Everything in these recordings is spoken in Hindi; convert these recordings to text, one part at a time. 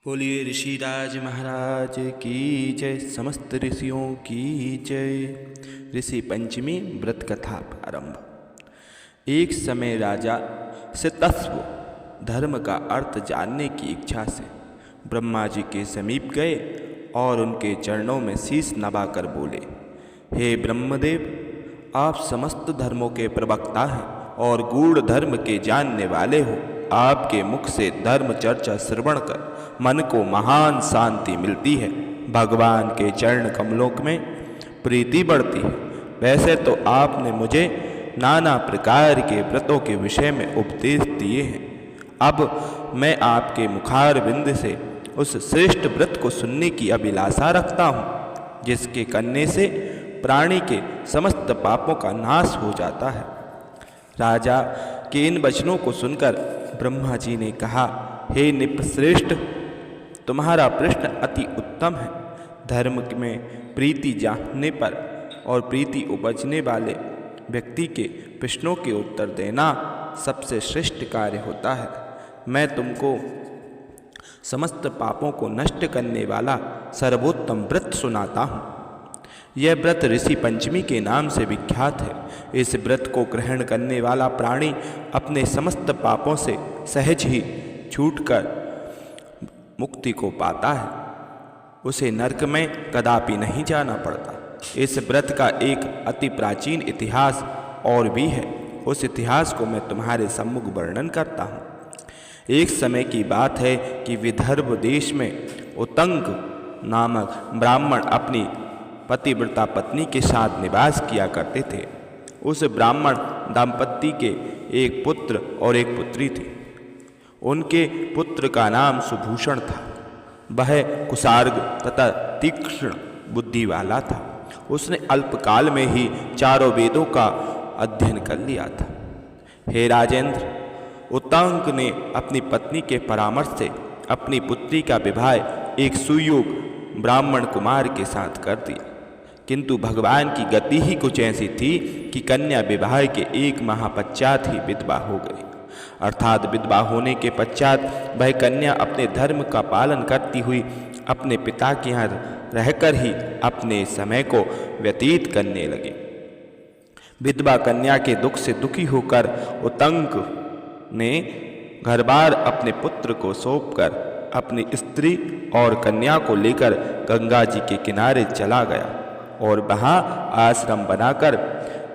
बोलिए ऋषिराज महाराज की जय, समस्त ऋषियों की जय। ऋषि पंचमी व्रत कथा प्रारंभ। एक समय राजा सितस्व धर्म का अर्थ जानने की इच्छा से ब्रह्मा जी के समीप गए और उनके चरणों में शीश नवाकर बोले, हे ब्रह्मदेव, आप समस्त धर्मों के प्रवक्ता हैं और गूढ़ धर्म के जानने वाले हो। आपके मुख से धर्म चर्चा श्रवण कर मन को महान शांति मिलती है, भगवान के चरण कमलों में प्रीति बढ़ती है। वैसे तो आपने मुझे नाना प्रकार के व्रतों के विषय में उपदेश दिए हैं। अब मैं आपके मुखारविंद से उस श्रेष्ठ व्रत को सुनने की अभिलाषा रखता हूँ, जिसके करने से प्राणी के समस्त पापों का नाश हो जाता है। राजा के इन वचनों को सुनकर ब्रह्मा जी ने कहा, हे निपश्रेष्ठ, तुम्हारा प्रश्न अति उत्तम है। धर्म में प्रीति जानने पर और प्रीति उपजने वाले व्यक्ति के प्रश्नों के उत्तर देना सबसे श्रेष्ठ कार्य होता है। मैं तुमको समस्त पापों को नष्ट करने वाला सर्वोत्तम व्रत सुनाता हूँ। यह व्रत ऋषि पंचमी के नाम से विख्यात है। इस व्रत को ग्रहण करने वाला प्राणी अपने समस्त पापों से सहज ही छूटकर मुक्ति को पाता है। उसे नरक में कदापि नहीं जाना पड़ता। इस व्रत का एक अति प्राचीन इतिहास और भी है। उस इतिहास को मैं तुम्हारे सम्मुख वर्णन करता हूँ। एक समय की बात है कि विदर्भ देश में उतंग नामक ब्राह्मण अपनी पतिव्रता पत्नी के साथ निवास किया करते थे। उस ब्राह्मण दंपत्ति के एक पुत्र और एक पुत्री थी। उनके पुत्र का नाम सुभूषण था। वह कुशार्ग तथा तीक्ष्ण बुद्धि वाला था। उसने अल्पकाल में ही चारों वेदों का अध्ययन कर लिया था। हे राजेंद्र, उतंग ने अपनी पत्नी के परामर्श से अपनी पुत्री का विवाह एक सुयोग ब्राह्मण कुमार के साथ कर दिया, किंतु भगवान की गति ही कुछ ऐसी थी कि कन्या विवाह के एक माह पश्चात ही विधवा हो गई। अर्थात विधवा होने के पश्चात वह कन्या अपने धर्म का पालन करती हुई अपने पिता के यहाँ रहकर ही अपने समय को व्यतीत करने लगी। विधवा कन्या के दुख से दुखी होकर उतंग ने घर बार अपने पुत्र को सौंपकर अपनी स्त्री और कन्या को लेकर गंगा जी के किनारे चला गया और वहाँ आश्रम बनाकर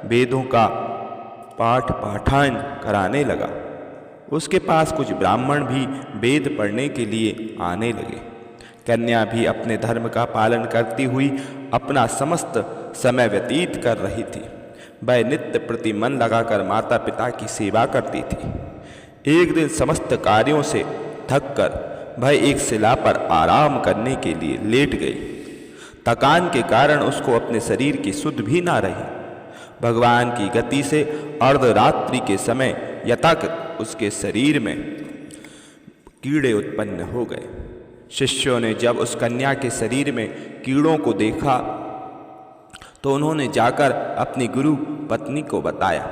वेदों का पाठ पाठान कराने लगा। उसके पास कुछ ब्राह्मण भी वेद पढ़ने के लिए आने लगे। कन्या भी अपने धर्म का पालन करती हुई अपना समस्त समय व्यतीत कर रही थी। वह नित्य प्रति मन लगाकर माता पिता की सेवा करती थी। एक दिन समस्त कार्यों से थककर वह एक शिला पर आराम करने के लिए लेट गई। थकान के कारण उसको अपने शरीर की सुध भी ना रही। भगवान की गति से अर्धरात्रि के समय यथाक उसके शरीर में कीड़े उत्पन्न हो गए। शिष्यों ने जब उस कन्या के शरीर में कीड़ों को देखा तो उन्होंने जाकर अपनी गुरु पत्नी को बताया।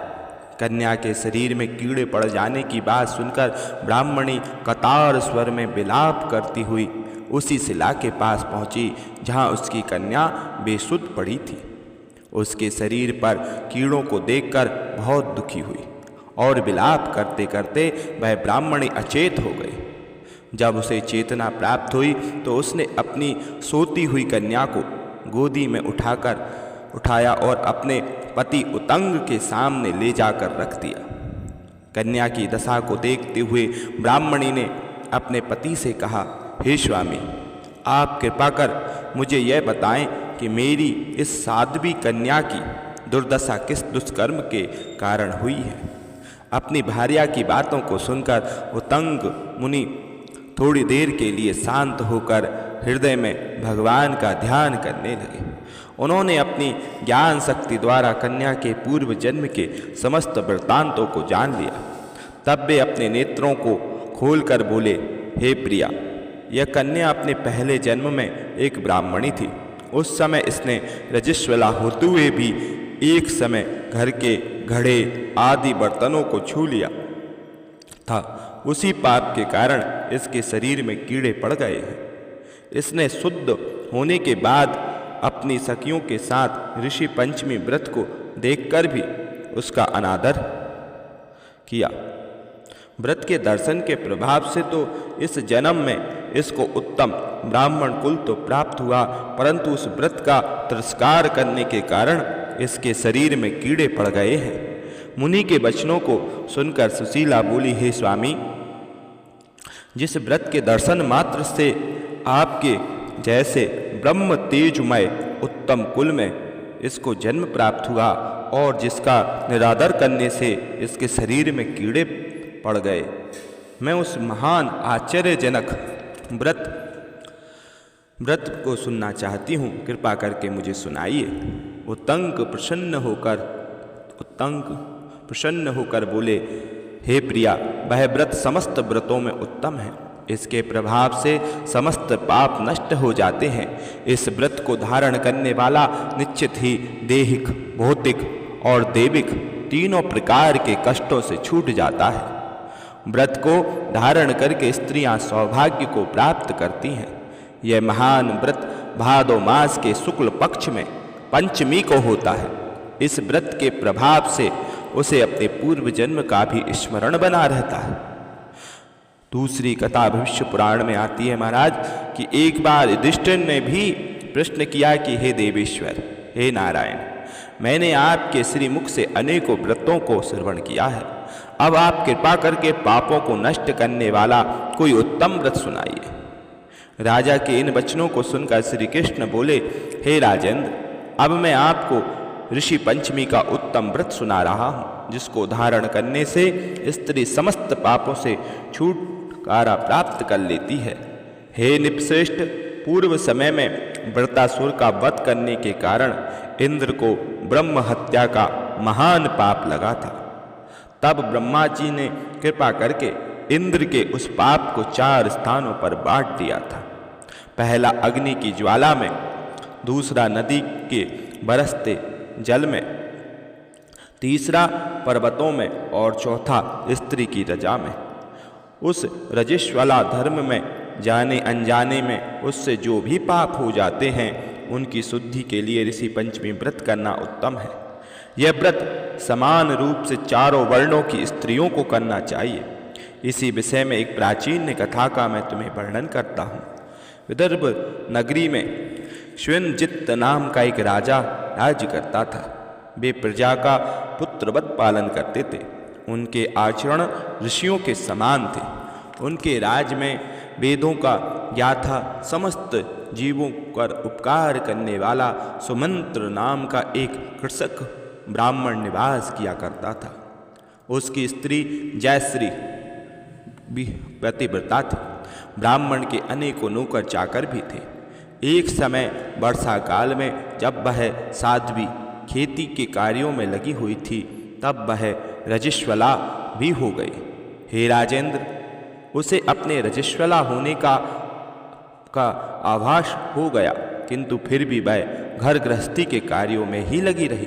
कन्या के शरीर में कीड़े पड़ जाने की बात सुनकर ब्राह्मणी कतार स्वर में विलाप करती हुई उसी शिला के पास पहुंची जहां उसकी कन्या बेसुध पड़ी थी। उसके शरीर पर कीड़ों को देखकर बहुत दुखी हुई और विलाप करते करते वह ब्राह्मणी अचेत हो गई। जब उसे चेतना प्राप्त हुई तो उसने अपनी सोती हुई कन्या को गोदी में उठाया और अपने पति उतंग के सामने ले जाकर रख दिया। कन्या की दशा को देखते हुए ब्राह्मणी ने अपने पति से कहा, हे स्वामी, आप कृपा कर मुझे यह बताएं कि मेरी इस साध्वी कन्या की दुर्दशा किस दुष्कर्म के कारण हुई है। अपनी भार्या की बातों को सुनकर उतंग मुनि थोड़ी देर के लिए शांत होकर हृदय में भगवान का ध्यान करने लगे। उन्होंने अपनी ज्ञान शक्ति द्वारा कन्या के पूर्व जन्म के समस्त वृत्तांतों को जान लिया। तब वे अपने नेत्रों को खोलकर बोले, हे प्रिया, यह कन्या अपने पहले जन्म में एक ब्राह्मणी थी। उस समय इसने रजस्वला होते हुए भी एक समय घर के घड़े आदि बर्तनों को छू लिया था उसी पाप के कारण इसके शरीर में कीड़े पड़ गए हैं। इसने शुद्ध होने के बाद अपनी सखियों के साथ ऋषि पंचमी व्रत को देखकर भी उसका अनादर किया। व्रत के दर्शन के प्रभाव से तो इस जन्म में इसको उत्तम ब्राह्मण कुल तो प्राप्त हुआ, परंतु उस व्रत का तिरस्कार करने के कारण इसके शरीर में कीड़े पड़ गए हैं। मुनि के वचनों को सुनकर सुशीला बोली, हे स्वामी, जिस व्रत के दर्शन मात्र से आपके जैसे ब्रह्म तेजमय उत्तम कुल में इसको जन्म प्राप्त हुआ और जिसका निरादर करने से इसके शरीर में कीड़े पड़ गए, मैं उस महान आश्चर्यजनक व्रत को सुनना चाहती हूँ, कृपा करके मुझे सुनाइए। उत्तंक प्रसन्न होकर बोले, हे प्रिया, वह व्रत समस्त व्रतों में उत्तम है। इसके प्रभाव से समस्त पाप नष्ट हो जाते हैं। इस व्रत को धारण करने वाला निश्चित ही देहिक, भौतिक और दैविक तीनों प्रकार के कष्टों से छूट जाता है। व्रत को धारण करके स्त्रियां सौभाग्य को प्राप्त करती हैं। यह महान व्रत भादो मास के शुक्ल पक्ष में पंचमी को होता है। इस व्रत के प्रभाव से उसे अपने पूर्व जन्म का भी स्मरण बना रहता है। दूसरी कथा भविष्य पुराण में आती है महाराज कि एक बार युधिष्ठिर ने भी प्रश्न किया कि हे देवेश्वर, हे नारायण, मैंने आपके श्रीमुख से अनेकों व्रतों को श्रवण किया है। अब आप कृपा करके पापों को नष्ट करने वाला कोई उत्तम व्रत सुनाइए। राजा के इन वचनों को सुनकर श्री कृष्ण बोले, हे राजेंद्र, अब मैं आपको ऋषि पंचमी का उत्तम व्रत सुना रहा हूँ, जिसको धारण करने से स्त्री समस्त पापों से छुटकारा प्राप्त कर लेती है। हे निपश्रेष्ठ, पूर्व समय में वृतासुर का वध करने के कारण इंद्र को ब्रह्म हत्या का महान पाप लगा था। तब ब्रह्मा जी ने कृपा करके इंद्र के उस पाप को 4 स्थानों पर बांट दिया था। पहला अग्नि की ज्वाला में, दूसरा नदी के बरसते जल में, तीसरा पर्वतों में और चौथा स्त्री की रजा में। उस रजस्वला धर्म में जाने अनजाने में उससे जो भी पाप हो जाते हैं, उनकी शुद्धि के लिए ऋषि पंचमी व्रत करना उत्तम है। यह व्रत समान रूप से चारों वर्णों की स्त्रियों को करना चाहिए। इसी विषय में एक प्राचीन कथा का मैं तुम्हें वर्णन करता हूँ। विदर्भ नगरी में श्विनजित नाम का एक राजा राज्य करता था। वे प्रजा का पुत्रवत पालन करते थे। उनके आचरण ऋषियों के समान थे। उनके राज में वेदों का ज्ञाता, समस्त जीवों पर उपकार करने वाला सुमंत्र नाम का एक कृषक ब्राह्मण निवास किया करता था। उसकी स्त्री जयश्री भी पतिव्रता थी। ब्राह्मण के अनेकों नौकर चाकर भी थे। एक समय वर्षा काल में जब वह साध्वी खेती के कार्यों में लगी हुई थी, तब वह रजस्वला भी हो गई। हे राजेंद्र, उसे अपने रजस्वला होने का आभास हो गया, किंतु फिर भी वह घर गृहस्थी के कार्यों में ही लगी रही।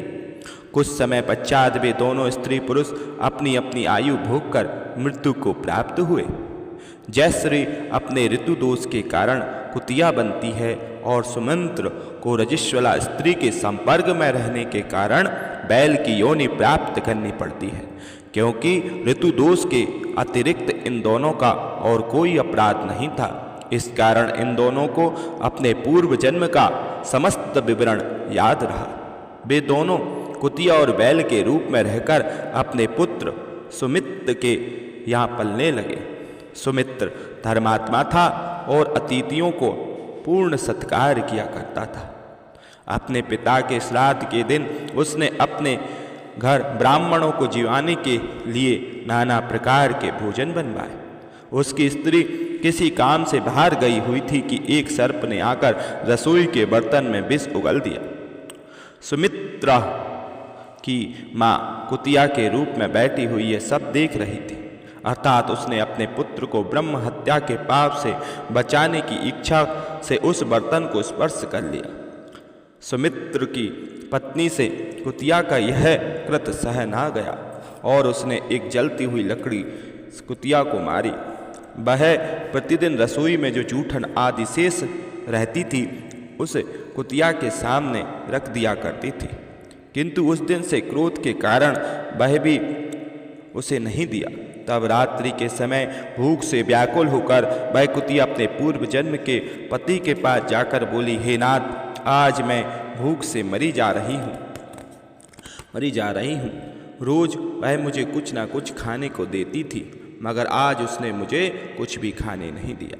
कुछ समय पश्चात वे दोनों स्त्री पुरुष अपनी अपनी आयु भोग कर मृत्यु को प्राप्त हुए। जयश्री अपने ऋतु दोष के कारण कुतिया बनती है और सुमंत्र को रजस्वला स्त्री के संपर्क में रहने के कारण बैल की योनि प्राप्त करनी पड़ती है, क्योंकि ऋतु दोष के अतिरिक्त इन दोनों का और कोई अपराध नहीं था। इस कारण इन दोनों को अपने पूर्व जन्म का समस्त विवरण याद रहा। वे दोनों कुतिया और बैल के रूप में रहकर अपने पुत्र सुमित्र के यहाँ पलने लगे। सुमित्र धर्मात्मा था और अतिथियों को पूर्ण सत्कार किया करता था। अपने पिता के श्राद्ध के दिन उसने अपने घर ब्राह्मणों को जिवाने के लिए नाना प्रकार के भोजन बनवाए। उसकी स्त्री किसी काम से बाहर गई हुई थी कि एक सर्प ने आकर रसोई के बर्तन में विष उगल दिया। सुमित्रा की माँ कुतिया के रूप में बैठी हुई ये सब देख रही थी, अर्थात उसने अपने पुत्र को ब्रह्म हत्या के पाप से बचाने की इच्छा से उस बर्तन को स्पर्श कर लिया। सुमित्र की पत्नी से कुतिया का यह कृत सह ना गया और उसने एक जलती हुई लकड़ी कुतिया को मारी। वह प्रतिदिन रसोई में जो जूठन आदि शेष रहती थी उस कुतिया के सामने रख दिया करती थी, किंतु उस दिन से क्रोध के कारण वह भी उसे नहीं दिया। तब रात्रि के समय भूख से व्याकुल होकर वह कुतिया अपने पूर्व जन्म के पति के पास जाकर बोली, हे नाथ, आज मैं भूख से मरी जा रही हूँ। रोज वह मुझे कुछ ना कुछ खाने को देती थी, मगर आज उसने मुझे कुछ भी खाने नहीं दिया।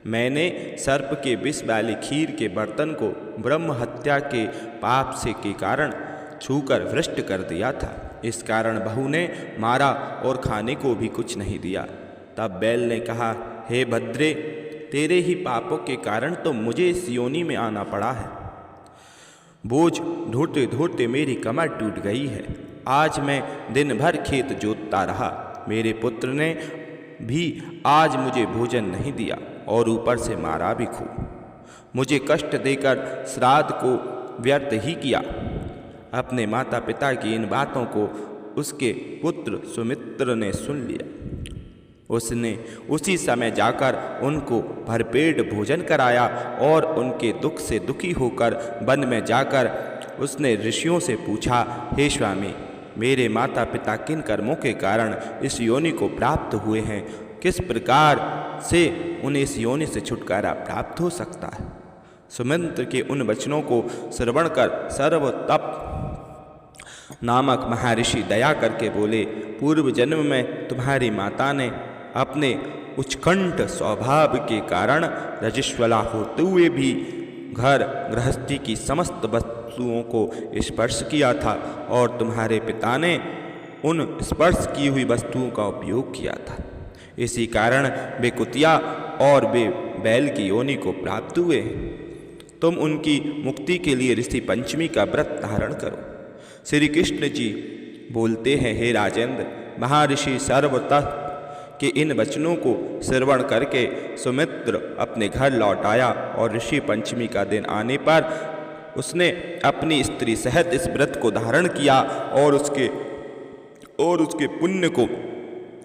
मैंने सर्प के विष वाली खीर के बर्तन को ब्रह्म हत्या के पाप से के कारण छूकर भ्रष्ट कर दिया था। इस कारण बहू ने मारा और खाने को भी कुछ नहीं दिया। तब बैल ने कहा, हे भद्रे, तेरे ही पापों के कारण तो मुझे इस योनि में आना पड़ा है। बोझ ढोते ढोते मेरी कमर टूट गई है। आज मैं दिन भर खेत जोतता रहा। मेरे पुत्र ने भी आज मुझे भोजन नहीं दिया और ऊपर से मारा भी खूब। मुझे कष्ट देकर श्राद्ध को व्यर्थ ही किया। अपने माता पिता की इन बातों को उसके पुत्र सुमित्र ने सुन लिया। उसने उसी समय जाकर उनको भरपेट भोजन कराया और उनके दुख से दुखी होकर वन में जाकर उसने ऋषियों से पूछा, हे स्वामी, मेरे माता पिता किन कर्मों के कारण इस योनि को प्राप्त हुए हैं? किस प्रकार से उन्हें इस योनि से छुटकारा प्राप्त हो सकता है? सुमित्र के उन वचनों को श्रवण कर सर्वतप नामक महर्षि दया करके बोले, पूर्व जन्म में तुम्हारी माता ने अपने उच्चकंठ स्वभाव के कारण रजस्वला होते हुए भी घर गृहस्थी की समस्त वस्तुओं को स्पर्श किया था और तुम्हारे पिता ने उन स्पर्श की हुई वस्तुओं का उपयोग किया था। इसी कारण वे कुतिया और वे बैल की योनि को प्राप्त हुए। तुम उनकी मुक्ति के लिए ऋषि पंचमी का व्रत धारण करो। श्री कृष्ण जी बोलते हैं, हे राजेंद्र, महर्षि सर्वतः के इन वचनों को श्रवण करके सुमित्र अपने घर लौट आया और ऋषि पंचमी का दिन आने पर उसने अपनी स्त्री सहित इस व्रत को धारण किया और उसके पुण्य को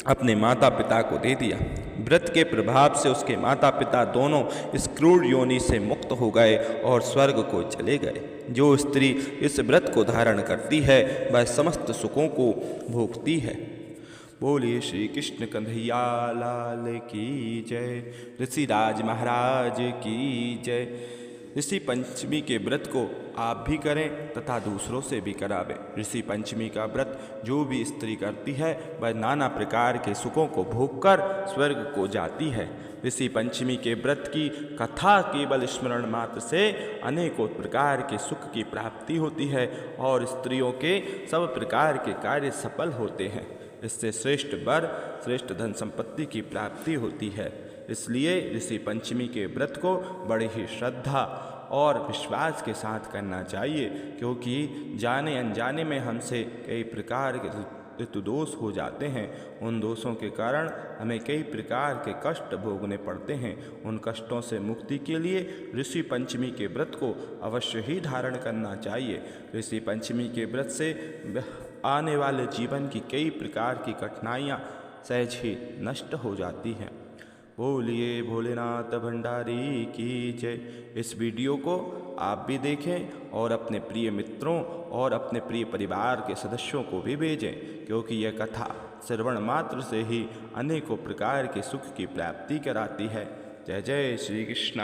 अपने माता पिता को दे दिया। व्रत के प्रभाव से उसके माता पिता दोनों इस क्रूर योनि से मुक्त हो गए और स्वर्ग को चले गए। जो स्त्री इस व्रत को धारण करती है वह समस्त सुखों को भोगती है। बोलिए श्री कृष्ण कन्हैया लाल की जय। ऋषिराज महाराज की जय। ऋषि पंचमी के व्रत को आप भी करें तथा दूसरों से भी करावें। ऋषि पंचमी का व्रत जो भी स्त्री करती है वह नाना प्रकार के सुखों को भोगकर स्वर्ग को जाती है। ऋषि पंचमी के व्रत की कथा केवल स्मरण मात्र से अनेकों प्रकार के सुख की प्राप्ति होती है और स्त्रियों के सब प्रकार के कार्य सफल होते हैं। इससे श्रेष्ठ वर, श्रेष्ठ धन संपत्ति की प्राप्ति होती है। इसलिए ऋषि पंचमी के व्रत को बड़ी ही श्रद्धा और विश्वास के साथ करना चाहिए, क्योंकि जाने अनजाने में हमसे कई प्रकार के ऋतुदोष हो जाते हैं। उन दोषों के कारण हमें कई प्रकार के कष्ट भोगने पड़ते हैं। उन कष्टों से मुक्ति के लिए ऋषि पंचमी के व्रत को अवश्य ही धारण करना चाहिए। ऋषि पंचमी के व्रत से आने वाले जीवन की कई प्रकार की कठिनाइयाँ सहज ही नष्ट हो जाती हैं। बोलिए भोलेनाथ भंडारी की जय। इस वीडियो को आप भी देखें और अपने प्रिय मित्रों और अपने प्रिय परिवार के सदस्यों को भी भेजें, क्योंकि यह कथा श्रवण मात्र से ही अनेकों प्रकार के सुख की प्राप्ति कराती है। जय जय श्री कृष्ण।